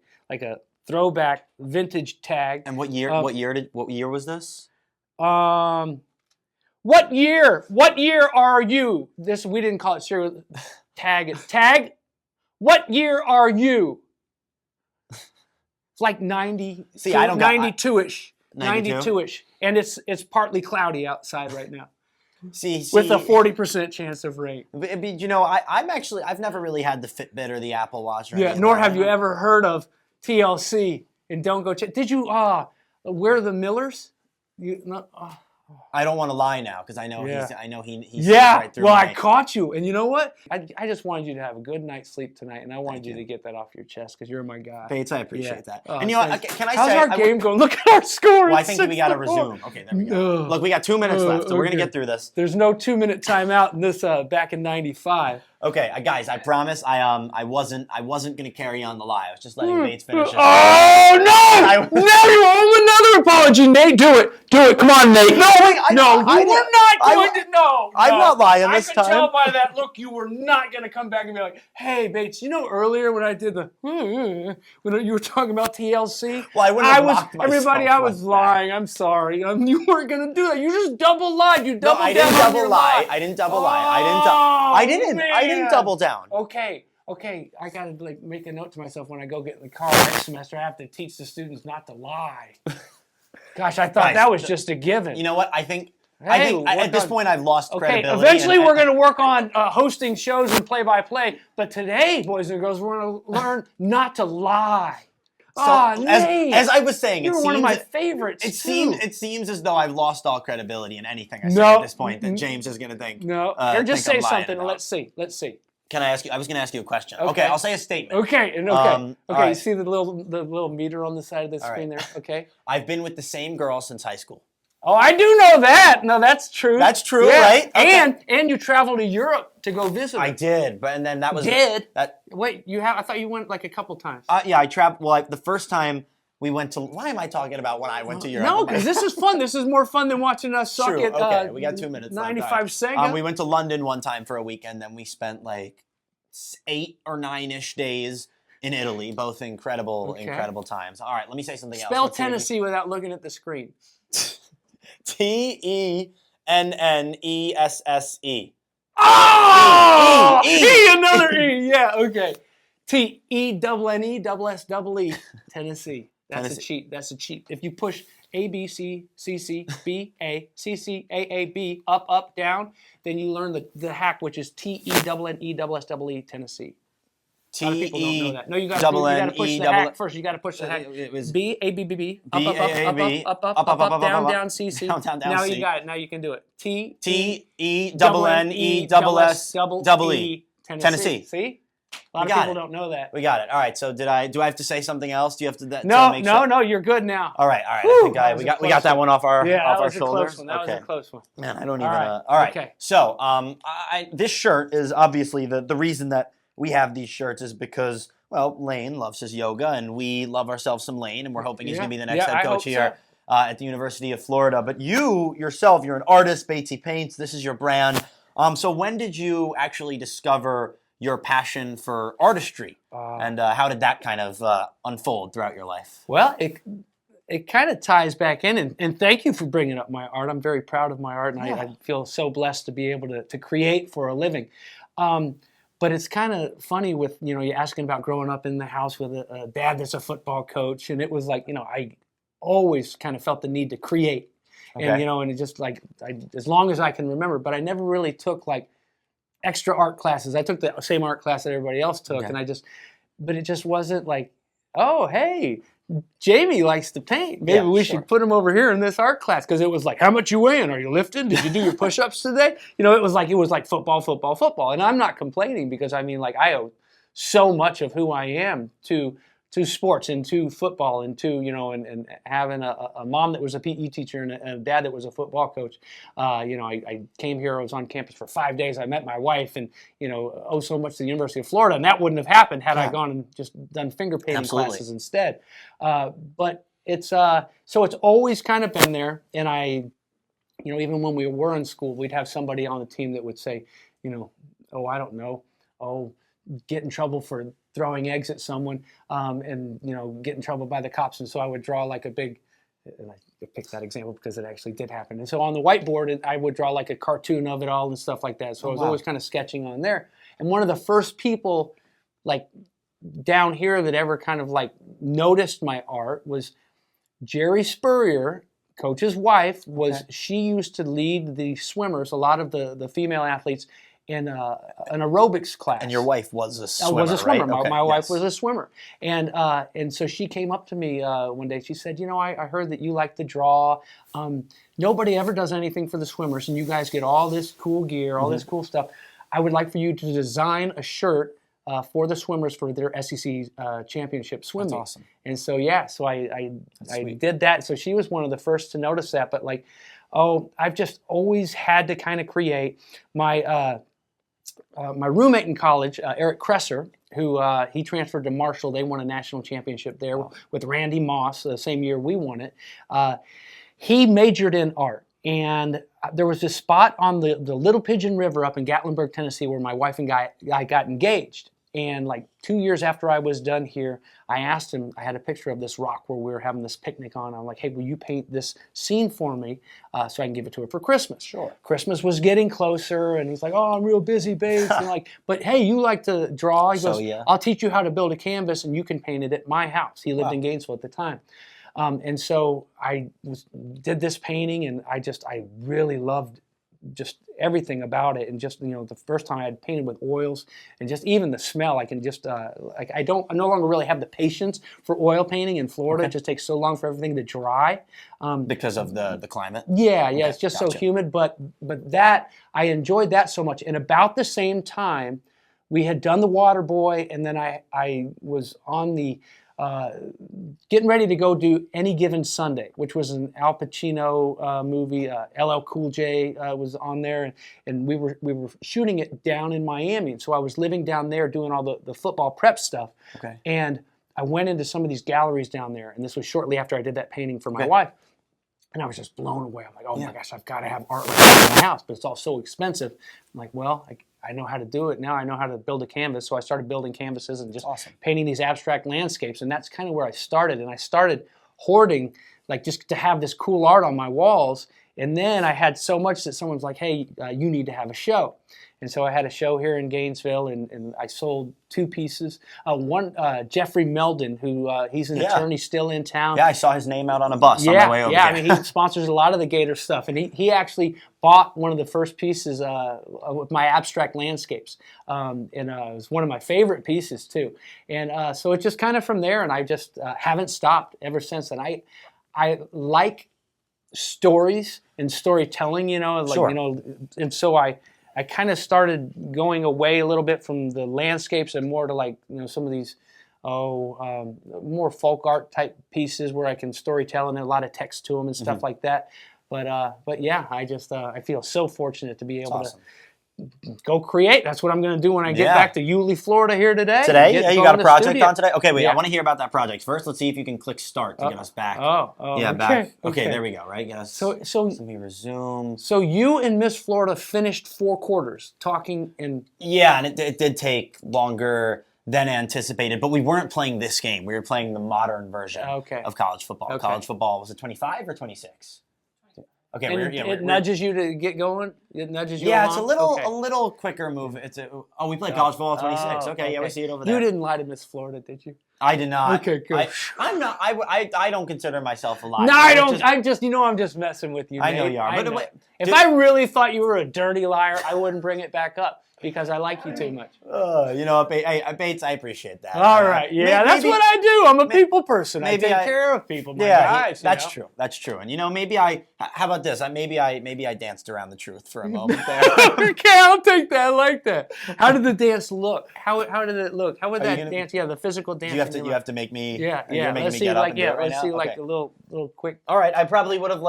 throwback vintage tag. And what year? What year was this? What year? What year are you? This we didn't call it serial tag. It's tag. What year are you? It's like 90. See, I don't got 92-ish. 92? 92-ish, and it's partly cloudy outside right now. See, With a 40% chance of rain. But, I've never really had the Fitbit or the Apple Watch. Or Yeah, anything nor like have that. you ever heard of TLC and Don't Go Check. Did you wear the Millers? I don't want to lie now because I know Yeah. he's Yeah, right through well, my- I caught you. And you know what? I just wanted you to have a good night's sleep tonight, and I wanted you to get that off your chest because you're my guy. Bates, I appreciate Yeah. that. Oh, And you know what? thanks. Can I How's say our game going? Look at our score. Well, I It's think we got to 6-4. resume. Okay, there we go. Look, we got 2 minutes left, so we're gonna okay. get through this. There's no 2-minute timeout in this back in '95. Okay, guys, I promise I wasn't gonna carry on the lie. I was just letting Bates finish his. Oh no! Now you owe another apology, Nate. Do it. Come on, Nate. No, wait, You were not going to. No, I'm not lying this I could time. tell by that look you were not going to come back and be like, "Hey, Bates, earlier when I did the when you were talking about TLC, Well, I wouldn't have mocked myself everybody. I was like that. lying. I'm sorry. You weren't going to do that. You just double lied. You No, doubled I down didn't on double your lie. lie. I didn't double lie. I didn't double down. Okay, I gotta make a note to myself when I go get in the car next semester. I have to teach the students not to lie. Gosh, I thought that was just a given. You know what? I think Hey, at this point I've lost credibility. Okay, eventually we're going to work on hosting shows and play-by-play. But today, boys and girls, we're going to learn not to lie. So, as I was saying, you're one of my favorites. It seems as though I've lost all credibility in anything I say at this point. That James is going to think. No, just say something. And let's see. Can I ask you? I was going to ask you a question. Okay, I'll say a statement. Okay. Right. You see the little meter on the side of the screen there? Okay. I've been with the same girl since high school. Oh, I do know that. No, that's true. That's true, right? Okay. And you traveled to Europe to go visit her. I did, and then that was Wait, I thought you went like a couple times. Yeah, I traveled. Well, the first time we went to. Why am I talking about when I went to Europe? No, because this is fun. This is more fun than watching us suck True. at. Okay, we got 2 minutes. 95 Sega. We went to London one time for a weekend. Then we spent like 8 or 9-ish days in Italy. Both incredible times. All right, let me say something else. Spell Tennessee without looking at the screen. Tennesse. Oh! Another E. Yeah, okay. Tennesse. Tennessee. That's a cheat. If you push A, B, C, C, C, B, A, C, C, A, B, up, down, then you learn the hack, which is Tennesse, Tennessee. A lot of people don't know that. No, you got to push the hack first. You got to push the hack. It was B, A, B, B, B, up, down, C, C. Down, now C. you got it. Now you can do it. Tennesse. Tennessee. See? A lot of people don't know that. We got it. All right. So do I have to say something else? Do you have to? No. You're good now. All right. Whew, I think we got that one off our shoulders. That was a close one. Man, I don't even. All right. Okay. So this shirt is obviously the reason that we have these shirts is because, well, Lane loves his yoga, and we love ourselves some Lane, and we're hoping he's going to be the next head coach here at the University of Florida. But you yourself, you're an artist, Batesy Paints. This is your brand. So when did you actually discover your passion for artistry, and how did that kind of unfold throughout your life? Well, it kind of ties back in, and thank you for bringing up my art. I'm very proud of my art, and I feel so blessed to be able to create for a living. But it's kind of funny with, you asking about growing up in the house with a dad that's a football coach. And it was like, I always kind of felt the need to create. Okay. And, and it just like, as long as I can remember, but I never really took like extra art classes. I took the same art class that everybody else took. Okay. And but it just wasn't like, oh, hey, Jamie likes to paint. Maybe we should put him over here in this art class, because it was like, how much you weighing? Are you lifting? Did you do your push-ups today? It was like football. And I'm not complaining, because I owe so much of who I am to sports and to football and to, and having a mom that was a PE teacher and a dad that was a football coach. I came here, I was on campus for 5 days. I met my wife, and, owe so much to the University of Florida. And that wouldn't have happened had I gone and just done finger painting classes instead. But it's, so it's always kind of been there. And even when we were in school, we'd have somebody on the team that would say, oh, I don't know, get in trouble for throwing eggs at someone, and get in trouble by the cops. And so I would draw like a big, and I picked that example because it actually did happen. And so on the whiteboard, I would draw like a cartoon of it all and stuff like that. So I was always kind of sketching on there. And one of the first people like down here that ever kind of like noticed my art was Jerry Spurrier, coach's wife. She used to lead the swimmers, a lot of the female athletes, in an aerobics class. And your wife was a swimmer, was a swimmer. Right? My wife was a swimmer. And so she came up to me one day. She said, I heard that you like to draw. Nobody ever does anything for the swimmers, and you guys get all this cool gear, all this cool stuff. I would like for you to design a shirt for the swimmers for their SEC championship swimming. That's awesome. And so, I did that. So she was one of the first to notice that. But I've just always had to kind of create. My my roommate in college, Eric Kresser, who he transferred to Marshall. They won a national championship there with Randy Moss the same year we won it. He majored in art. And there was this spot on the Little Pigeon River up in Gatlinburg, Tennessee, where my wife and I got engaged. And like 2 years after I was done here, I asked him, I had a picture of this rock where we were having this picnic on. I'm like, hey, will you paint this scene for me so I can give it to her for Christmas? Sure. Christmas was getting closer, and he's like, oh, I'm real busy, Bates. And like, but hey, you like to draw? He goes, yeah. I'll teach you how to build a canvas, and you can paint it at my house. He lived in Gainesville at the time. And so I did this painting, and I really loved just everything about it. And just, the first time I had painted with oils, and just even the smell, I can just, I no longer really have the patience for oil painting in Florida. It just takes so long for everything to dry. Because of the climate? Yeah, it's just so humid. But that, I enjoyed that so much. And about the same time, we had done The Water Boy, and then I was on the, getting ready to go do Any Given Sunday, which was an Al Pacino movie. LL Cool J was on there, and we were shooting it down in Miami. And so I was living down there doing all the football prep stuff. Okay. And I went into some of these galleries down there, and this was shortly after I did that painting for my wife. And I was just blown away. I'm like, oh my gosh, I've got to have art like that in my house, but it's all so expensive. I'm like, well, I know how to do it now. I know how to build a canvas. So I started building canvases and just painting these abstract landscapes. And that's kind of where I started. And I started hoarding, like just to have this cool art on my walls. And then I had so much that someone's like, hey, you need to have a show. And so I had a show here in Gainesville, and I sold 2 pieces. One, Jeffrey Meldon, who he's an attorney still in town. Yeah, I saw his name out on a bus on my way over Yeah, here. I mean, he sponsors a lot of the Gator stuff. And he actually bought one of the first pieces with my abstract landscapes. And it was one of my favorite pieces, too. And so it's just kind of from there, and I just haven't stopped ever since. And I like stories and storytelling, and so I kind of started going away a little bit from the landscapes and more to like, some of these, more folk art type pieces where I can storytell and a lot of text to them and stuff like that. But yeah, I just, I feel so fortunate to be able to go create. That's what I'm going to do when I get back to Yulee, Florida here today. Yeah, you got a project studio. on today? Okay, wait, I want to hear about that project. First, let's see if you can click start to get us back. Yeah, back. Okay, okay. there we go, right? Get us, so let me resume. So you and Miss Florida finished 4 quarters talking and... Yeah, and it did take longer than anticipated, but we weren't playing this game. We were playing the modern version of college football. Okay. College football, was it 25 or 26? Okay, and it nudges you to get going. It nudges you. Yeah, along? it's a little quicker move. We played college football 26. Okay, yeah, we see it over there. You didn't lie to Miss Florida, did you? I did not. Okay, good. I'm not. I don't consider myself a liar. No, I don't. I'm just messing with you. I know Nate. you are. I But know. wait, if I really thought you were a dirty liar, I wouldn't bring it back up because I like you too much. Bates, I appreciate that. All right, yeah, that's what I do. I'm a people person. I take care of people. My guys, that's true. That's true. And maybe how about this? Maybe I danced around the truth for a moment there. Okay, I'll take that. I like that. How did the dance look? How did it look? How would that dance? Yeah, the physical dance. You have to make me. Yeah. You're making Let's me see, get up and do it right let's now? see, like Okay. a little quick. All right, I probably would have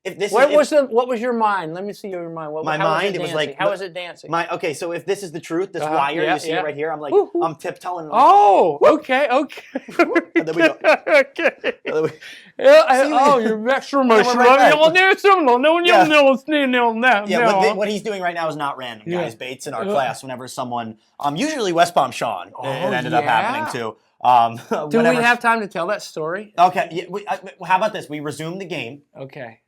if this. What was your mind? Let me see your mind. My mind, it was like how was it dancing? Okay, so if this is the truth, this wire, you see it right here. I'm like, I'm tiptoeing. Oh, okay. And then we go. Okay. You're extra much. Yeah, what he's doing right now is not random, guys. Bates in our class, whenever someone, usually West Palm Sean, it ended up happening too. Do we have time to tell that story? Okay, how about this? We resume the game. Okay.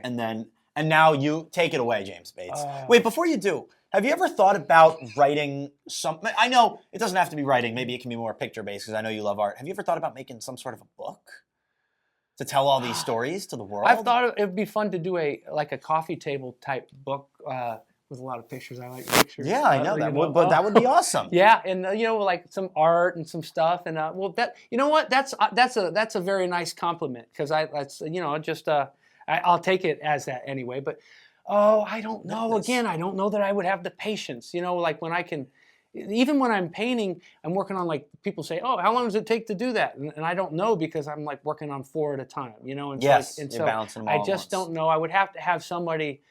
And now you take it away, James Bates. Wait, before you do, have you ever thought about writing something? I know it doesn't have to be writing. Maybe it can be more picture-based because I know you love art. Have you ever thought about making some sort of a book to tell all these stories to the world? I've thought it would be fun to do a coffee table type book with a lot of pictures. I like pictures. Yeah, I know that. But that would be awesome. Yeah, and like some art and some stuff, and that's a very nice compliment because I'll take it as that anyway. But I don't know. Again, I don't know that I would have the patience. Like when I can, even when I'm painting, I'm working on people say, oh, how long does it take to do that? And I don't know because I'm working on 4 at a time. And yes, and you're balancing them all I just don't know. I would have to have somebody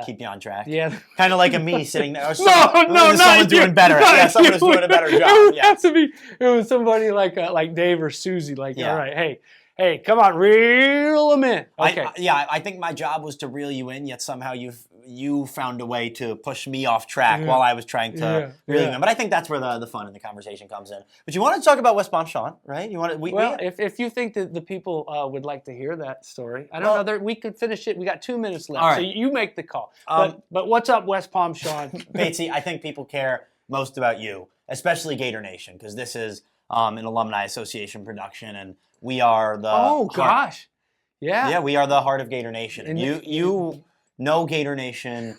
Keep you on track. Yeah. Kind of like a me sitting there. Or No, someone not doing you. better. Not Yeah, someone who's you. doing a better job. It would Yes. have to be. It was somebody like Dave or Susie. Like, Yeah. all right, hey, come on, reel them in. Okay. I think my job was to reel you in, yet somehow you found a way to push me off track while I was trying to reel you in. But I think that's where the fun in the conversation comes in. But you want to talk about West Palm Sean, right? You want to? If you think that the people would like to hear that story, I don't know. We could finish it. We got 2 minutes left, all right. so you make the call. But what's up, West Palm Sean? Batesy, I think people care most about you, especially Gator Nation, because this is an alumni association production, and we are the gosh, yeah, we are the heart of Gator Nation. And And you know Gator Nation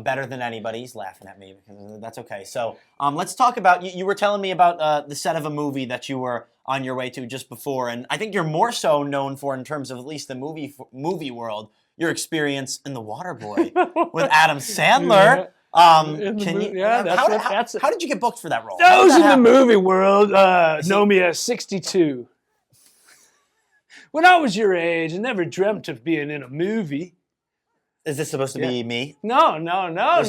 better than anybody. He's laughing at me because that's okay. So let's talk about you were telling me about the set of a movie that you were on your way to just before, and I think you're more so known for, in terms of at least the movie world, your experience in The Waterboy with Adam Sandler. How did you get booked for that role? Those in the movie world know me as 62. When I was your age, I never dreamt of being in a movie. Is this supposed to be me? No. I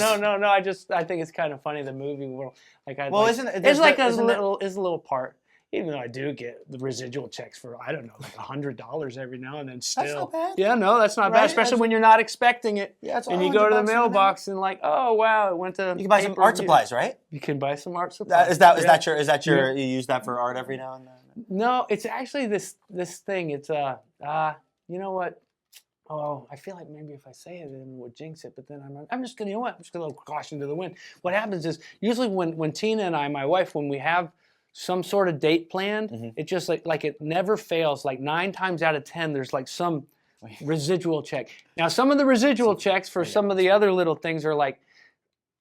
think it's kind of funny, the movie world. Isn't it? It's like a little part. Even though I do get the residual checks for, I don't know, like $100 every now and then still. That's not bad. Yeah, no, that's not bad, Right? especially when you're not expecting it. Yeah, it's and you go to the $100 mailbox and like, oh, wow, it went to You can buy some art supplies, right? You can buy some art supplies. Is that your you use that for art every now and then? No, it's actually this thing. It's you know what? Oh, I feel like maybe if I say it, then it would jinx it. But then I'm just gonna, you know what? I'm just gonna caution to the wind. What happens is usually when Tina and I, my wife, when we have some sort of date planned, it just like it never fails. Like 9 times out of 10, there's like some residual check. Now, some of the residual checks for some of the other little things are like,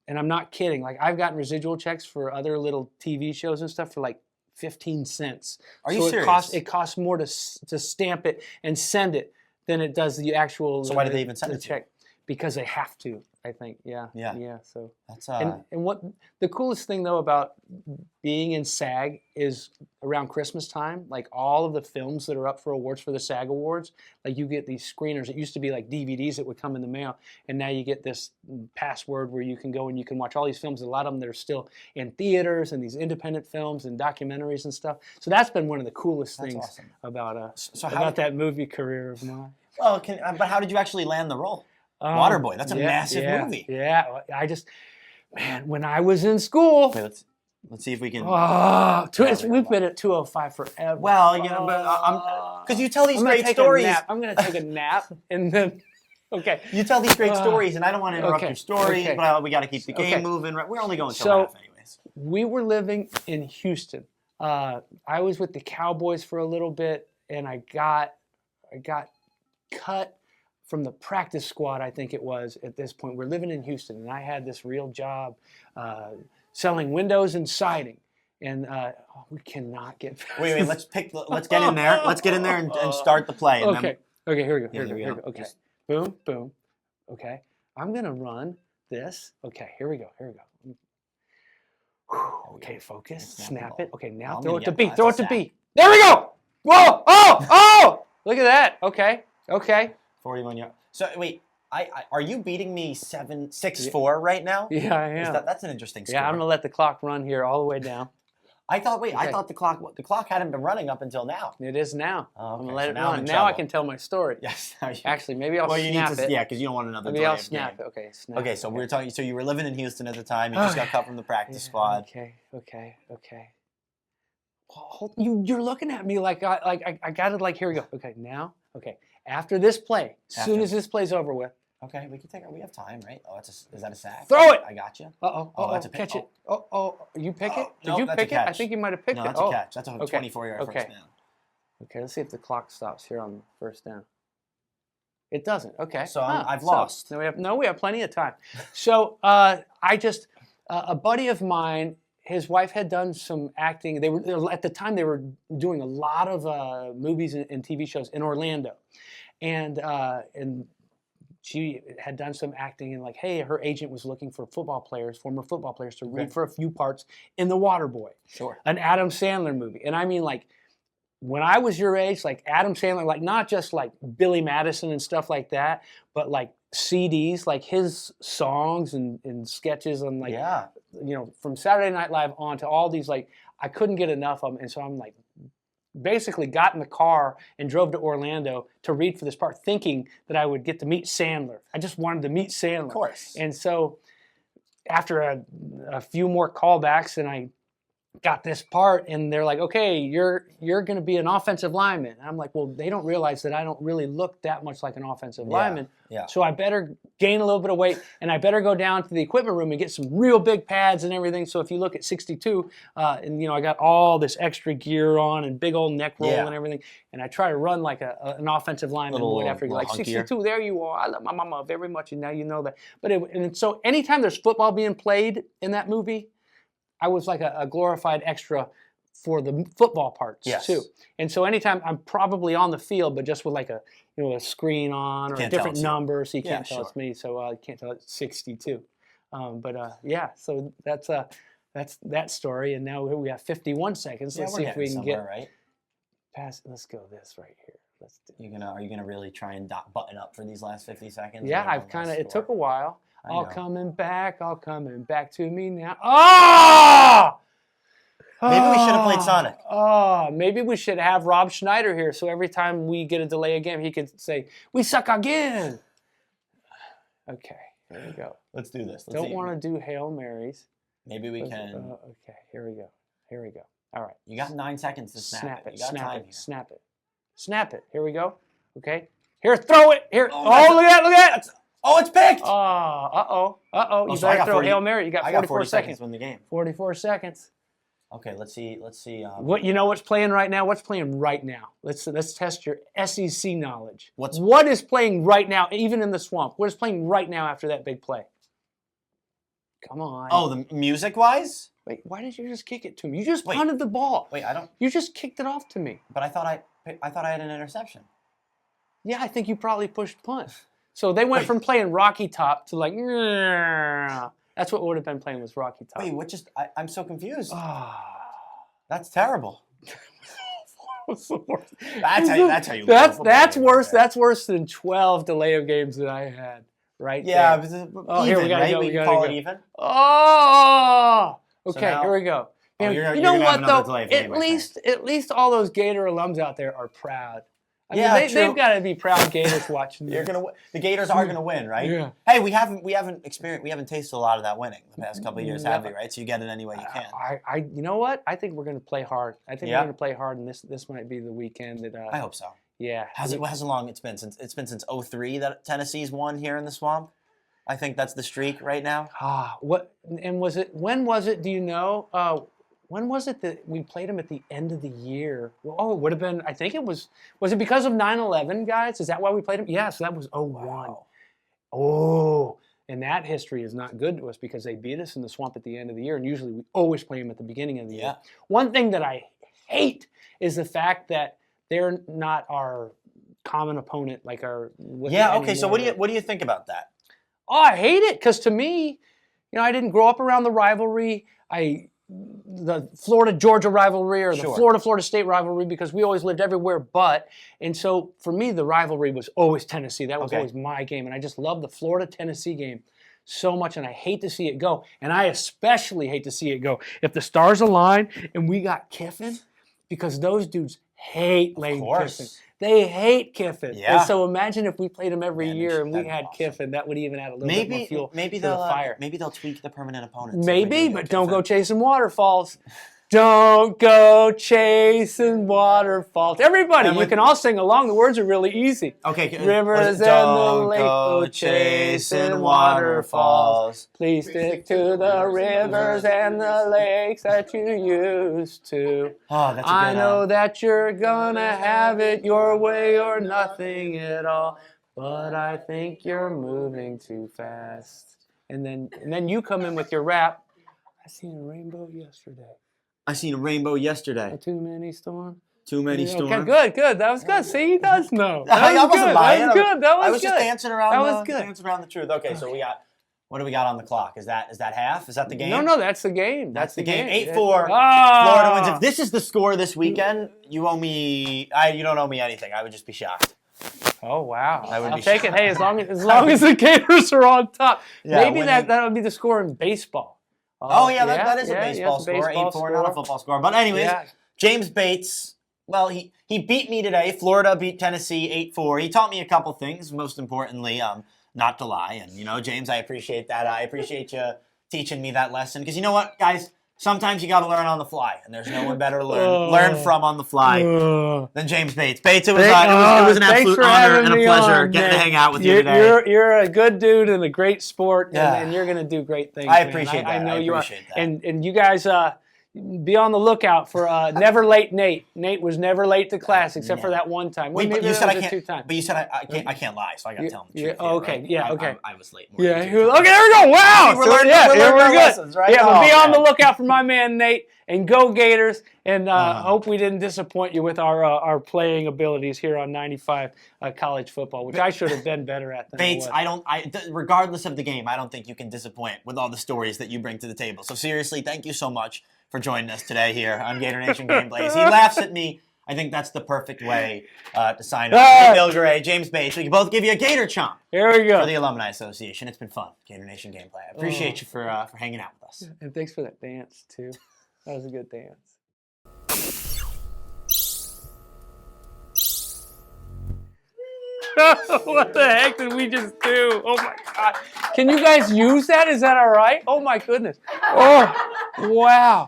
and I'm not kidding. Like I've gotten residual checks for other little TV shows and stuff for like 15 cents. Are you serious? It costs more to stamp it and send it than it does the actual. So why do they even send it to check? Because they have to, I think. Yeah. So that's and what the coolest thing though about being in SAG is around Christmas time, like all of the films that are up for awards for the SAG Awards, like you get these screeners. It used to be like DVDs that would come in the mail, and now you get this password where you can go and you can watch all these films. A lot of them that are still in theaters and these independent films and documentaries and stuff. So that's been one of the coolest things awesome. about about that movie career of mine. Well, but how did you actually land the role? Waterboy, that's a massive movie. Yeah, when I was in school. Wait, let's see if we can. We've been at 2:05 forever. Well, but because you tell these great stories. I'm going to take a nap and then. Okay. You tell these great stories, and I don't want to interrupt your story, okay. but we got to keep the game moving. Right? We're only going till half, anyways. We were living in Houston. I was with the Cowboys for a little bit, and I got cut from the practice squad, I think it was, at this point. We're living in Houston, and I had this real job selling windows and siding. And we cannot get past Wait, let's get in there. Let's get in there and start the play. And okay, here we go. Here we go. Okay, Just- boom, boom. Okay, I'm going to run this. Okay, here we go. Okay, focus, snap it. Okay, now throw it to B. Throw it to B. There we go. Whoa, oh! Look at that. Okay. 41 yards. So wait, are you beating me 6-4 right now? Yeah, I am. That's an interesting score. Yeah, I'm gonna let the clock run here all the way down. I thought the clock hadn't been running up until now. It is now. Oh, okay. I'm gonna let it now run. Now I can tell my story. Yes. Actually, maybe I'll snap it. Yeah, because you don't want another. Maybe I'll delay of snap game. it. Okay, snap. Okay, so we were talking. So you were living in Houston at the time. You just got cut from the practice squad. Okay. You're looking at me like I got it. Like here we go. Okay, now. Okay, after this play, as soon as this play's over with. Okay, we can take it. We have time, right? Oh, is that a sack? Throw it! I got you. That's a pick. Catch it. You pick it? Did no, you that's a pick it? catch. I think you might have picked No, it. that's a catch. That's a 24-yard first down. Okay, let's see if the clock stops here on first down. It doesn't. Okay. So I've lost. So we have plenty of time. So a buddy of mine, his wife had done some acting. They were at the time they were doing a lot of movies and TV shows in Orlando, and she had done some acting, and like, hey, her agent was looking for former football players, to read for a few parts in The Waterboy, an Adam Sandler movie. And I mean, like, when I was your age, like Adam Sandler, like not just like Billy Madison and stuff like that, but like CDs, like his songs and sketches on like, Yeah. From Saturday Night Live on to all these, like, I couldn't get enough of them. And so I'm like, basically got in the car and drove to Orlando to read for this part, thinking that I would get to meet Sandler. I just wanted to meet Sandler. Of course. And so after a few more callbacks, and I got this part, and they're like, okay, you're going to be an offensive lineman. And I'm like, well, they don't realize that I don't really look that much like an offensive lineman. Yeah. So I better gain a little bit of weight, and I better go down to the equipment room and get some real big pads and everything. So if you look at 62, and I got all this extra gear on and big old neck roll and everything, and I try to run like an offensive lineman would after like hunkier. 62. There you are. I love my mama very much, and now you know that. And so anytime there's football being played in that movie, I was like a glorified extra for the football parts too. And so anytime I'm probably on the field, but just with like a screen on or a different number, so you can't tell it's me. So you can't tell it's 62. So that's that story. And now we have 51 seconds. Let's see if we can get right. past. Let's go this right here. Let's do. Are you gonna really try and button up for these last 50 seconds? Yeah, I've kind of. It took a while. All coming back to me now. Oh! Maybe we should have played Sonic. Oh, maybe we should have Rob Schneider here, so every time we get a delay again, he could say, "We suck again." Okay, here we go. Let's do this. Don't want to do Hail Marys. Maybe we can. Okay, here we go. All right. You got 9 seconds to snap it. You got time here. Snap it. Here we go. Okay. Here, throw it. Here. Oh, look at it. Oh, it's picked! Uh-oh. You So I better got throw 40, Hail Mary. You got 44 seconds. to win the game. 44 seconds. Okay, let's see. What's playing right now? What's playing right now? Let's test your SEC knowledge. What is playing right now, even in the swamp? What is playing right now after that big play? Come on. Oh, the music-wise? Wait, why did you just kick it to me? You just punted the ball. Wait, I don't. You just kicked it off to me. But I thought I had an interception. Yeah, I think you probably pushed punt. So they went from playing Rocky Top to like, that's what would have been playing was Rocky Top. Wait, I'm so confused. That's terrible. That's the worst. That's how you. That's worse. That's worse than 12 delay of games that I had. Right. Yeah. There. Here we gotta right? go. We can call it even. Oh. Okay. So now, here we go. You're you know gonna what have though? delay At least all those Gator alums out there are proud. I mean, true. they've got to be proud Gators watching this. The Gators are gonna win, right? Yeah. Hey, we haven't tasted a lot of that winning the past couple of years, have we? Right? So you get it any way you can. You know what? I think we're gonna play hard. We're gonna play hard, and this might be the weekend that. I hope so. Yeah. How long it's been since 03 that Tennessee's won here in the swamp? I think that's the streak right now. When was it? Do you know? When was it that we played them at the end of the year? Oh, it would have been, I think it was it because of 9/11, guys? Is that why we played them? Yeah, so that was 01. Wow. Oh, and that history is not good to us because they beat us in the swamp at the end of the year, and usually we always play them at the beginning of the year. One thing that I hate is the fact that they're not our common opponent like our. Okay. So what do you think about that? Oh, I hate it because to me, I didn't grow up around the rivalry. The Florida-Georgia rivalry or the Florida-Florida State rivalry because we always lived everywhere but. And so for me, the rivalry was always Tennessee. That was always my game. And I just love the Florida-Tennessee game so much, and I hate to see it go. And I especially hate to see it go if the stars align and we got Kiffin because those dudes hate Lane Kiffin. They hate Kiffin. Yeah. And so imagine if we played him every year and we had Kiffin. That would even add a little bit more fuel to the fire. Maybe they'll tweak the permanent opponents. Maybe, but don't go chasing waterfalls. Don't go chasing waterfalls. Everybody, you can all sing along. The words are really easy. Okay. Rivers and the lake go chasing waterfalls. Please stick to the rivers and the lakes that you used to. Oh, that's a good I know that you're gonna have it your way or nothing at all, but I think you're moving too fast. And then you come in with your rap. I seen a rainbow yesterday. Too many storms. Okay, good. That was good. See, he does know. I wasn't lying. That was good. I was just dancing around the truth. Okay, so what do we got on the clock? Is that half? Is that the game? No, that's the game. That's the game. 8-4. Florida wins. If this is the score this weekend, you owe me. You don't owe me anything. I would just be shocked. Oh wow! I would I'll be take it. shocked. Hey, as long as the Gators are on top, Yeah, maybe winning. that would be the score in baseball. Oh yeah, that is a baseball it's score. 8-4, not a score. football score. But anyways, Yeah. James Bates. Well, he beat me today. Florida beat Tennessee 8-4. He taught me a couple things. Most importantly, not to lie. And James, I appreciate that. I appreciate you teaching me that lesson. Because you know what, guys? Sometimes you got to learn on the fly, and there's no one better to learn from on the fly than James Bates. Bates, it was an absolute honor and a pleasure getting to hang out with you today. You're a good dude and a great sport, Yeah. and you're going to do great things. I man. appreciate that. I know I you are. appreciate that. And you guys be on the lookout for Never Late Nate. Nate was never late to class except for that one time. Wait, Maybe but you said I was can't. 2 times. But you said I can't lie, so I got to tell him the truth. Okay. Right? Yeah. Okay. I was late. More Yeah. than Okay. you. There we go. Wow. We're learning our good. lessons, right? Yeah. But be Oh, on the man. lookout for my man Nate, and go Gators. And hope we didn't disappoint you with our playing abilities here on 95 college football, which I should have been better at than Bates, I was. regardless of the game, I don't think you can disappoint with all the stories that you bring to the table. So seriously, thank you so much for joining us today here on Gator Nation Gameplays. He laughs at me. I think that's the perfect way to sign up. Bill Gray, James Bates, we can both give you a Gator chomp Here we go. for the Alumni Association. It's been fun, Gator Nation Gameplay. I appreciate you for hanging out with us. And thanks for that dance, too. That was a good dance. What the heck did we just do? Oh, my God. Can you guys use that? Is that all right? Oh, my goodness. Oh, wow.